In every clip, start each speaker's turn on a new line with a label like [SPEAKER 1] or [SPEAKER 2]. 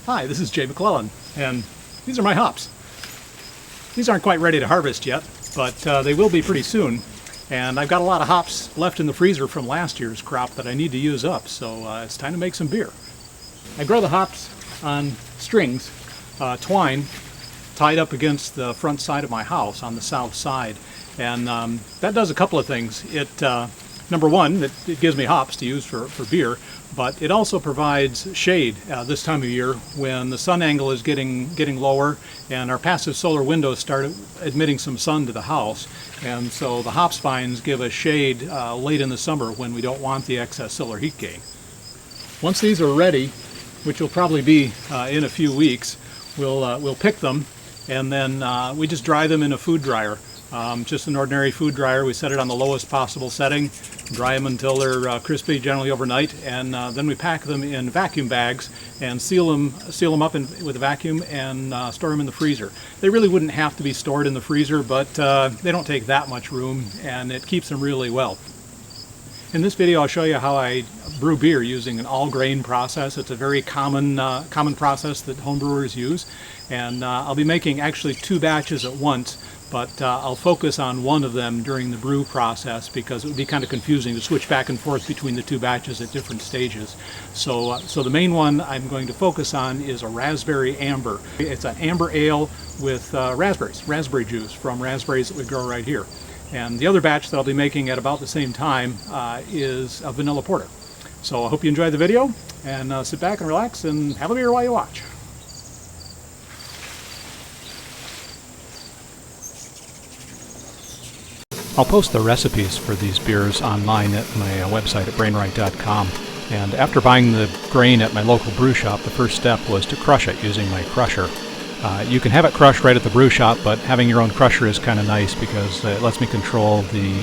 [SPEAKER 1] Hi, this is Jay McClellan, and these are my hops. These aren't quite ready to harvest yet, but they will be pretty soon. And I've got a lot of hops left in the freezer from last year's crop that I need to use up, so it's time to make some beer. I grow the hops on strings, twine, tied up against the front side of my house on the south side. And that does a couple of things. Number one, it gives me hops to use for beer, but it also provides shade this time of year when the sun angle is getting lower and our passive solar windows start admitting some sun to the house. And so the hop spines give us shade late in the summer when we don't want the excess solar heat gain. Once these are ready, which will probably be in a few weeks, we'll pick them, and then we just dry them in a food dryer. Just an ordinary food dryer. We set it on the lowest possible setting, dry them until they're crispy, generally overnight, and then we pack them in vacuum bags and seal them up with a vacuum and store them in the freezer. They really wouldn't have to be stored in the freezer, but they don't take that much room, and it keeps them really well. In this video, I'll show you how I brew beer using an all-grain process. It's a very common process that homebrewers use, and I'll be making actually 2 batches at once. But I'll focus on one of them during the brew process because it would be kind of confusing to switch back and forth between the 2 batches at different stages. So the main one I'm going to focus on is a raspberry amber. It's an amber ale with raspberry juice from raspberries that we grow right here. And the other batch that I'll be making at about the same time is a vanilla porter. So I hope you enjoy the video, and sit back and relax and have a beer while you watch. I'll post the recipes for these beers online at my website at brainright.com. And after buying the grain at my local brew shop, the first step was to crush it using my crusher. You can have it crushed right at the brew shop, but having your own crusher is kind of nice because it lets me control the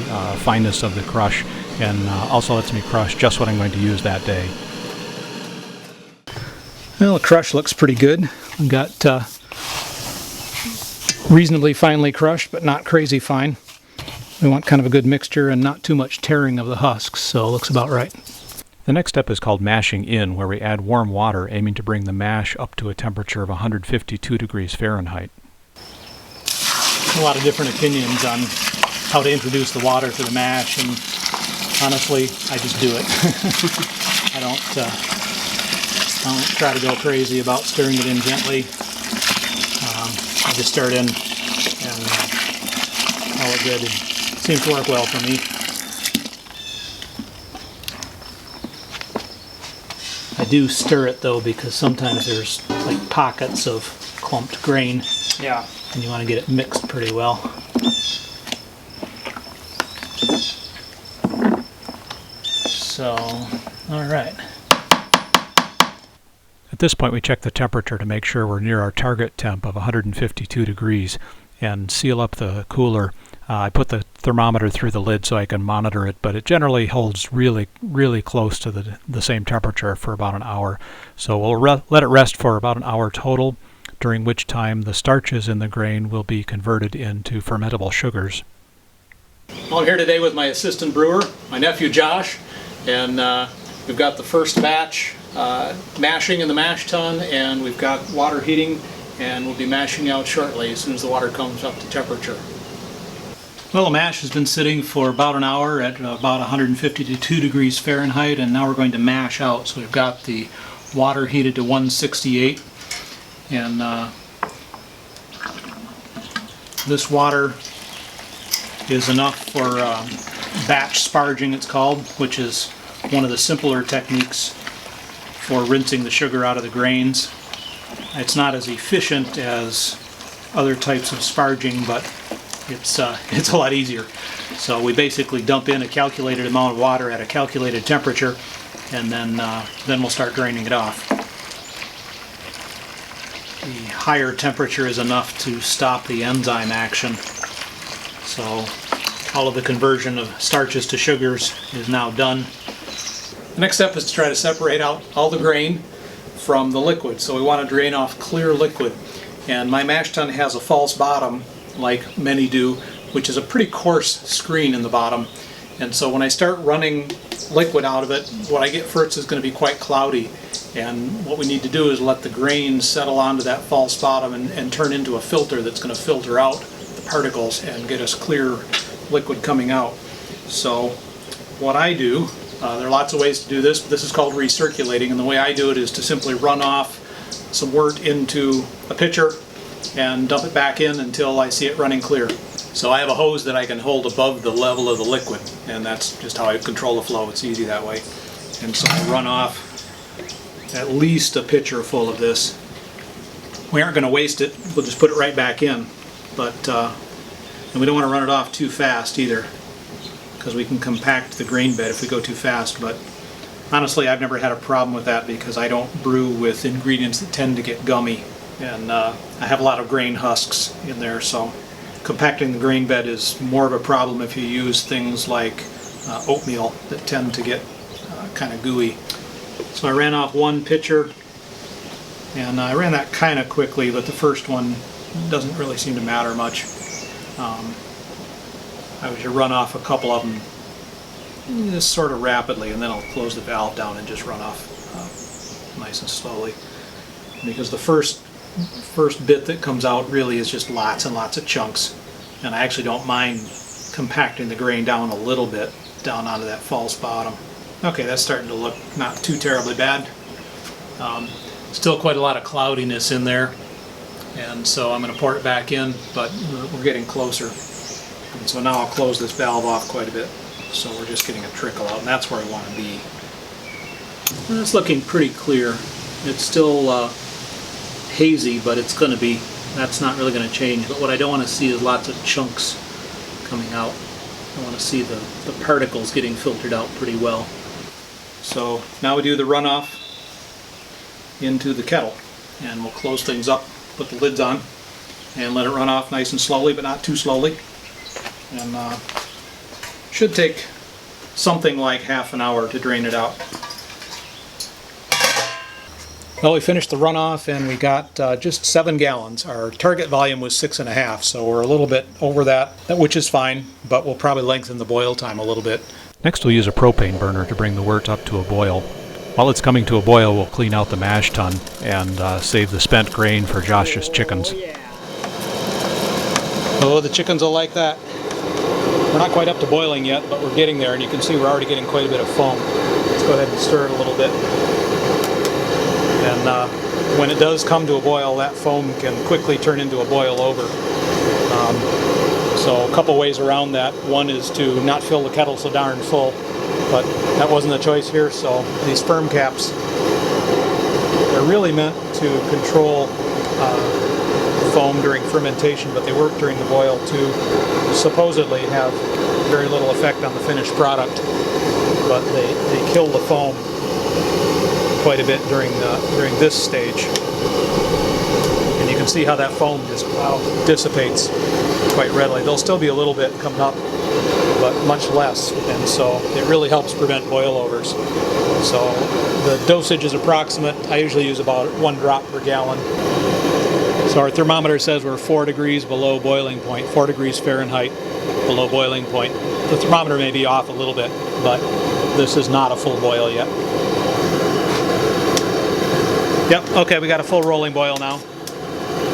[SPEAKER 1] fineness of the crush, and also lets me crush just what I'm going to use that day. Well, the crush looks pretty good. I've got reasonably finely crushed, but not crazy fine. We want kind of a good mixture and not too much tearing of the husks, so it looks about right. The next step is called mashing in, where we add warm water, aiming to bring the mash up to a temperature of 152 degrees Fahrenheit. A lot of different opinions on how to introduce the water to the mash, and honestly, I just do it. I don't try to go crazy about stirring it in gently. I just stir it in and call it good. It seems to work well for me. I do stir it though because sometimes there's like pockets of clumped grain. Yeah. And you want to get it mixed pretty well. So, alright. At this point we check the temperature to make sure we're near our target temp of 152 degrees and seal up the cooler. I put the thermometer through the lid so I can monitor it, but it generally holds really close to the same temperature for about an hour. So we'll let it rest for about an hour total, during which time the starches in the grain will be converted into fermentable sugars. Well, I'm here today with my assistant brewer, my nephew Josh, and we've got the first batch mashing in the mash tun, and we've got water heating, and we'll be mashing out shortly as soon as the water comes up to temperature. Well, the mash has been sitting for about an hour at about 152 degrees Fahrenheit, and now we're going to mash out. So we've got the water heated to 168, and this water is enough for batch sparging, it's called, which is one of the simpler techniques for rinsing the sugar out of the grains. It's not as efficient as other types of sparging, but it's a lot easier. So we basically dump in a calculated amount of water at a calculated temperature, and then we'll start draining it off. The higher temperature is enough to stop the enzyme action. So all of the conversion of starches to sugars is now done. The next step is to try to separate out all the grain from the liquid. So we want to drain off clear liquid. And my mash tun has a false bottom, like many do, which is a pretty coarse screen in the bottom, And so when I start running liquid out of it, what I get first is going to be quite cloudy. And what we need to do is let the grains settle onto that false bottom and turn into a filter that's going to filter out the particles and get us clear liquid coming out. So what I do, there are lots of ways to do this, but this is called recirculating, and the way I do it is to simply run off some wort into a pitcher and dump it back in until I see it running clear. So I have a hose that I can hold above the level of the liquid, and that's just how I control the flow. It's easy that way. And so I run off at least a pitcher full of this. We aren't going to waste it, we'll just put it right back in. But and we don't want to run it off too fast either, because we can compact the grain bed if we go too fast. But honestly, I've never had a problem with that because I don't brew with ingredients that tend to get gummy, and I have a lot of grain husks in there, so compacting the grain bed is more of a problem if you use things like oatmeal that tend to get kind of gooey. So I ran off one pitcher, and I ran that kind of quickly, but the first one doesn't really seem to matter much. I would just run off a couple of them just sort of rapidly, and then I'll close the valve down and just run off nice and slowly, because the first bit that comes out really is just lots and lots of chunks, and I actually don't mind compacting the grain down a little bit down onto that false bottom. Okay, that's starting to look not too terribly bad. Still quite a lot of cloudiness in there, and so I'm going to pour it back in, but we're getting closer. And so now I'll close this valve off quite a bit, so we're just getting a trickle out, and that's where I want to be. And it's looking pretty clear. It's still hazy, but it's going to be, that's not really going to change. But what I don't want to see is lots of chunks coming out. I want to see the particles getting filtered out pretty well. So now we do the runoff into the kettle, and we'll close things up, put the lids on, and let it run off nice and slowly, but not too slowly. And should take something like half an hour to drain it out. Well, we finished the runoff and we got just 7 gallons. Our target volume was 6.5, so we're a little bit over that, which is fine, but we'll probably lengthen the boil time a little bit. Next we'll use a propane burner to bring the wort up to a boil. While it's coming to a boil, we'll clean out the mash tun and save the spent grain for Josh's chickens. Oh, the chickens will like that. We're not quite up to boiling yet, but we're getting there, and you can see we're already getting quite a bit of foam. Let's go ahead and stir it a little bit. And when it does come to a boil, that foam can quickly turn into a boil over. So a couple ways around that. One is to not fill the kettle so darn full, but that wasn't the choice here, so these firm caps, they're really meant to control foam during fermentation, but they work during the boil to supposedly have very little effect on the finished product, but they kill the foam quite a bit during this stage. And you can see how that foam just dissipates quite readily. There'll still be a little bit coming up, but much less, and so it really helps prevent boilovers. So the dosage is approximate. I usually use about 1 drop per gallon. So our thermometer says we're 4 degrees below boiling point, 4 degrees Fahrenheit below boiling point. The thermometer may be off a little bit, but this is not a full boil yet. Yep, okay, we got a full rolling boil now.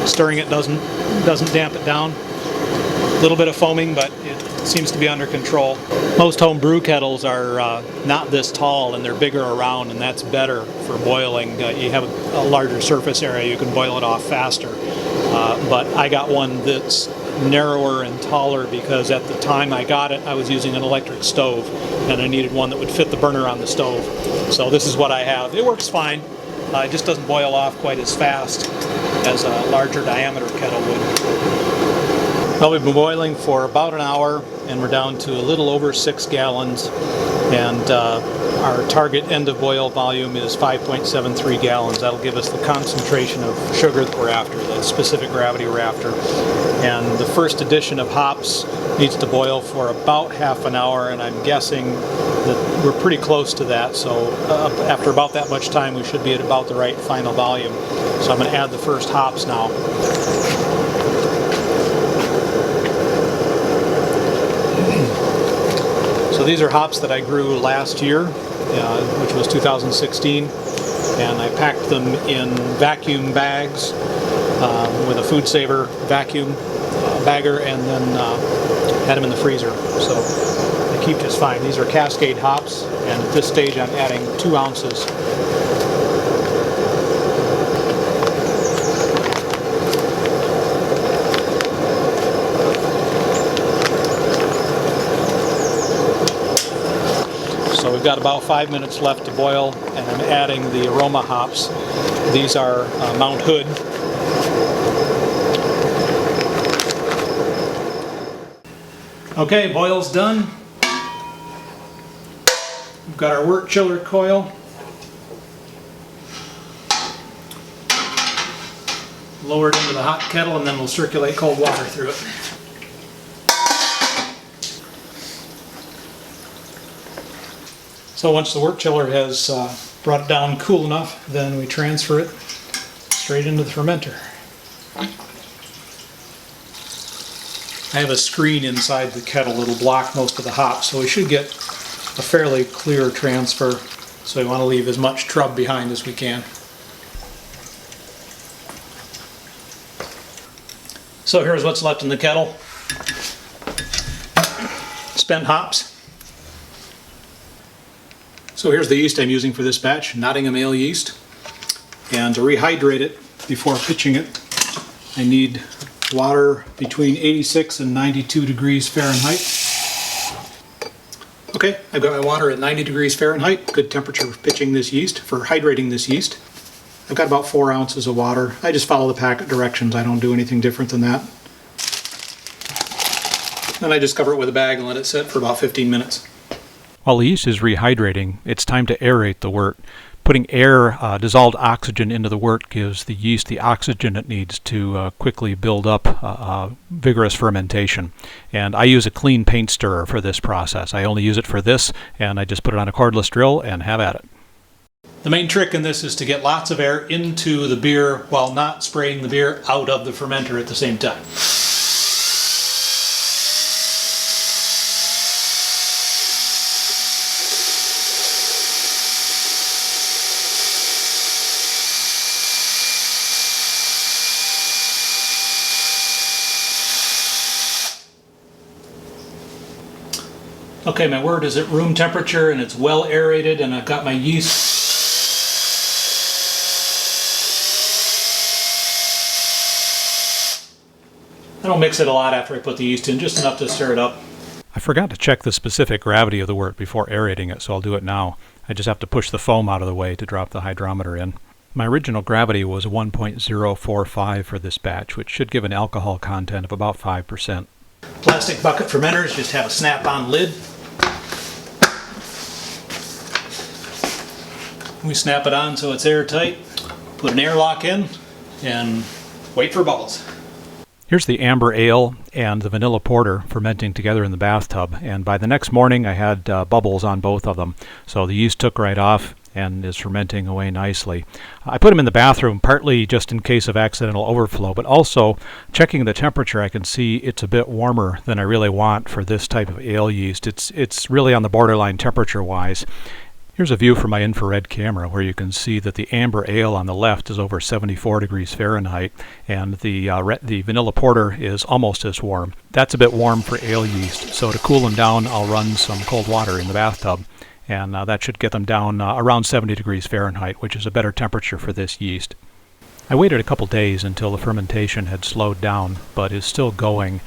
[SPEAKER 1] Stirring it doesn't damp it down. A little bit of foaming, but it seems to be under control. Most home brew kettles are not this tall, and they're bigger around, and that's better for boiling. You have a larger surface area, you can boil it off faster. But I got one that's narrower and taller because at the time I got it, I was using an electric stove, and I needed one that would fit the burner on the stove. So this is what I have. It works fine. It just doesn't boil off quite as fast as a larger diameter kettle would. Well, we've been boiling for about an hour, and we're down to a little over 6 gallons, and our target end of boil volume is 5.73 gallons. That'll give us the concentration of sugar that we're after, the specific gravity we're after. And the first addition of hops needs to boil for about half an hour, and I'm guessing that we're pretty close to that. So after about that much time, we should be at about the right final volume. So I'm going to add the first hops now. So So these are hops that I grew last year, which was 2016, and I packed them in vacuum bags with a food saver vacuum bagger, and then had them in the freezer. So they keep just fine. These are Cascade hops, and at this stage I'm adding 2 ounces. So we've got about 5 minutes left to boil, and I'm adding the aroma hops. These are Mount Hood. Okay, boil's done. We've got our wort chiller coil. Lower it into the hot kettle, and then we'll circulate cold water through it. So once the wort chiller has brought it down cool enough, then we transfer it straight into the fermenter. I have a screen inside the kettle that'll block most of the hops, so we should get a fairly clear transfer. So we want to leave as much trub behind as we can. So here's what's left in the kettle. Spent hops. So here's the yeast I'm using for this batch, Nottingham ale yeast. And to rehydrate it before pitching it, I need water between 86 and 92 degrees Fahrenheit. Okay, I've got my water at 90 degrees Fahrenheit, good temperature for pitching this yeast, for hydrating this yeast. I've got about 4 ounces of water. I just follow the packet directions. I don't do anything different than that. Then I just cover it with a bag and let it sit for about 15 minutes.
[SPEAKER 2] While the yeast is rehydrating, it's time to aerate the wort. Putting air, dissolved oxygen into the wort gives the yeast the oxygen it needs to quickly build up vigorous fermentation. And I use a clean paint stirrer for this process. I only use it for this, and I just put it on a cordless drill and have at it.
[SPEAKER 1] The main trick in this is to get lots of air into the beer while not spraying the beer out of the fermenter at the same time. Okay, my wort is at room temperature and it's well aerated, and I've got my yeast. I don't mix it a lot after I put the yeast in, just enough to stir it up.
[SPEAKER 2] I forgot to check the specific gravity of the wort before aerating it, so I'll do it now. I just have to push the foam out of the way to drop the hydrometer in. My original gravity was 1.045 for this batch, which should give an alcohol content of about 5%.
[SPEAKER 1] Plastic bucket fermenters just have a snap-on lid. We snap it on so it's airtight, put an airlock in, and wait for bubbles.
[SPEAKER 2] Here's the amber ale and the vanilla porter fermenting together in the bathtub, and by the next morning I had bubbles on both of them. So the yeast took right off and is fermenting away nicely. I put them in the bathroom partly just in case of accidental overflow, but also checking the temperature, I can see it's a bit warmer than I really want for this type of ale yeast. It's really on the borderline temperature-wise. Here's a view from my infrared camera where you can see that the amber ale on the left is over 74 degrees Fahrenheit, and the vanilla porter is almost as warm. That's a bit warm for ale yeast, so to cool them down I'll run some cold water in the bathtub, and that should get them down around 70 degrees Fahrenheit, which is a better temperature for this yeast. I waited a couple days until the fermentation had slowed down, but is still going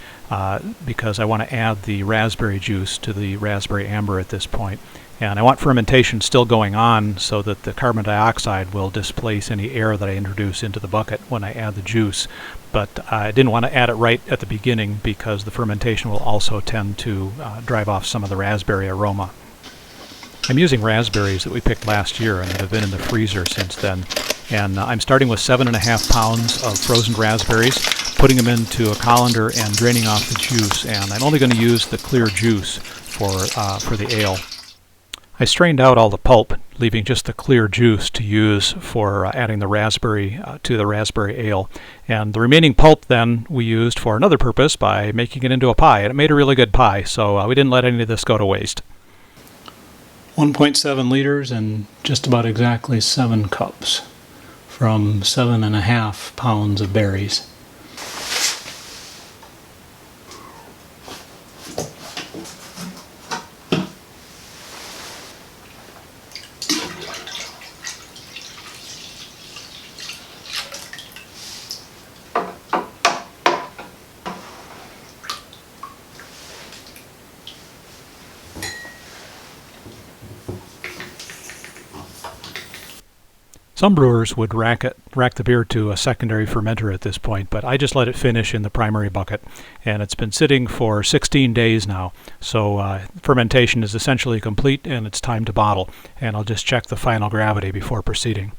[SPEAKER 2] because I want to add the raspberry juice to the raspberry amber at this point. And I want fermentation still going on so that the carbon dioxide will displace any air that I introduce into the bucket when I add the juice. But I didn't want to add it right at the beginning because the fermentation will also tend to drive off some of the raspberry aroma. I'm using raspberries that we picked last year and that have been in the freezer since then. And I'm starting with 7.5 pounds of frozen raspberries, putting them into a colander and draining off the juice. And I'm only going to use the clear juice for the ale. I strained out all the pulp, leaving just the clear juice to use for adding the raspberry to the raspberry ale. And the remaining pulp then we used for another purpose by making it into a pie. And it made a really good pie, so we didn't let any of this go to waste.
[SPEAKER 1] 1.7 liters and just about exactly 7 cups from 7.5 pounds of berries.
[SPEAKER 2] Some brewers would rack the beer to a secondary fermenter at this point, but I just let it finish in the primary bucket, and it's been sitting for 16 days now. So fermentation is essentially complete, and it's time to bottle, and I'll just check the final gravity before proceeding.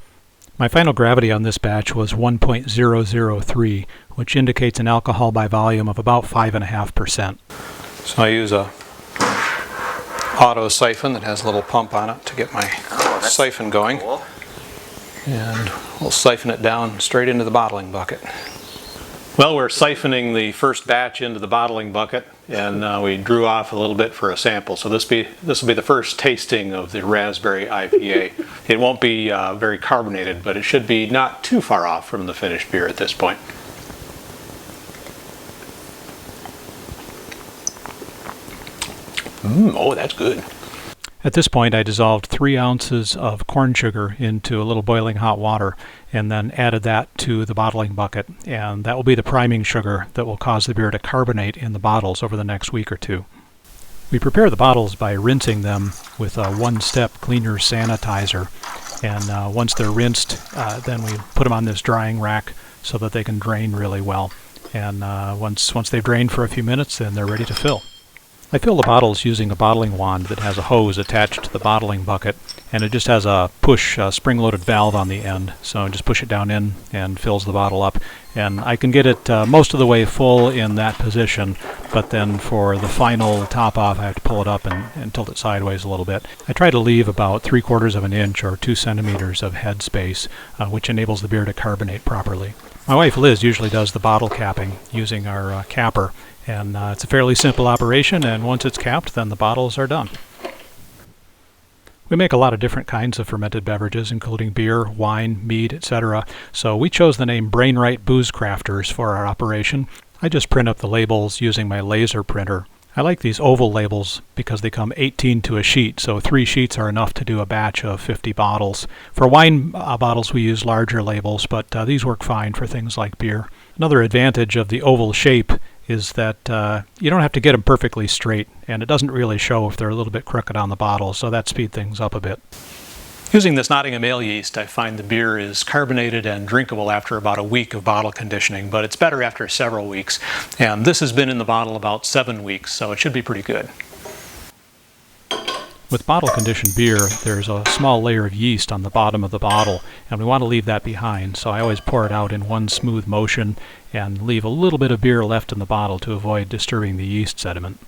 [SPEAKER 2] My final gravity on this batch was 1.003, which indicates an alcohol by volume of about 5.5%. So I use a auto siphon that has a little pump on it to get my siphon going.
[SPEAKER 3] Cool.
[SPEAKER 2] And we'll siphon it down straight into the bottling bucket. Well, we're siphoning the first batch into the bottling bucket, and we drew off a little bit for a sample. So this will be the first tasting of the raspberry IPA. It won't be very carbonated, but it should be not too far off from the finished beer at this point. Oh, that's good. At this point, I dissolved 3 ounces of corn sugar into a little boiling hot water and then added that to the bottling bucket, and that will be the priming sugar that will cause the beer to carbonate in the bottles over the next week or two. We prepare the bottles by rinsing them with a one-step cleaner sanitizer, and once they're rinsed, then we put them on this drying rack so that they can drain really well. And once they've drained for a few minutes, then they're ready to fill. I fill the bottles using a bottling wand that has a hose attached to the bottling bucket, and it just has a push spring-loaded valve on the end. So just push it down in and fills the bottle up. And I can get it most of the way full in that position, but then for the final top-off I have to pull it up and tilt it sideways a little bit. I try to leave about 3/4 of an inch or 2 centimeters of head space, which enables the beer to carbonate properly. My wife Liz usually does the bottle capping using our capper, and it's a fairly simple operation, and once it's capped, then the bottles are done. We make a lot of different kinds of fermented beverages, including beer, wine, mead, etc. So we chose the name Brainwright Booze Crafters for our operation. I just print up the labels using my laser printer. I like these oval labels because they come 18 to a sheet, so 3 sheets are enough to do a batch of 50 bottles. For wine bottles we use larger labels, but these work fine for things like beer. Another advantage of the oval shape is that you don't have to get them perfectly straight, and it doesn't really show if they're a little bit crooked on the bottle, so that speeds things up a bit. Using this Nottingham ale yeast, I find the beer is carbonated and drinkable after about a week of bottle conditioning, but it's better after several weeks. And this has been in the bottle about 7 weeks, so it should be pretty good. With bottle conditioned beer, there's a small layer of yeast on the bottom of the bottle, and we want to leave that behind, so I always pour it out in one smooth motion and leave a little bit of beer left in the bottle to avoid disturbing the yeast sediment.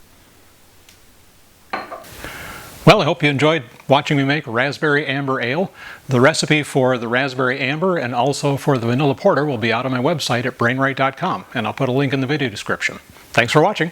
[SPEAKER 2] Well, I hope you enjoyed watching me make raspberry amber ale. The recipe for the raspberry amber and also for the vanilla porter will be out on my website at brainwright.com, and I'll put a link in the video description. Thanks for watching.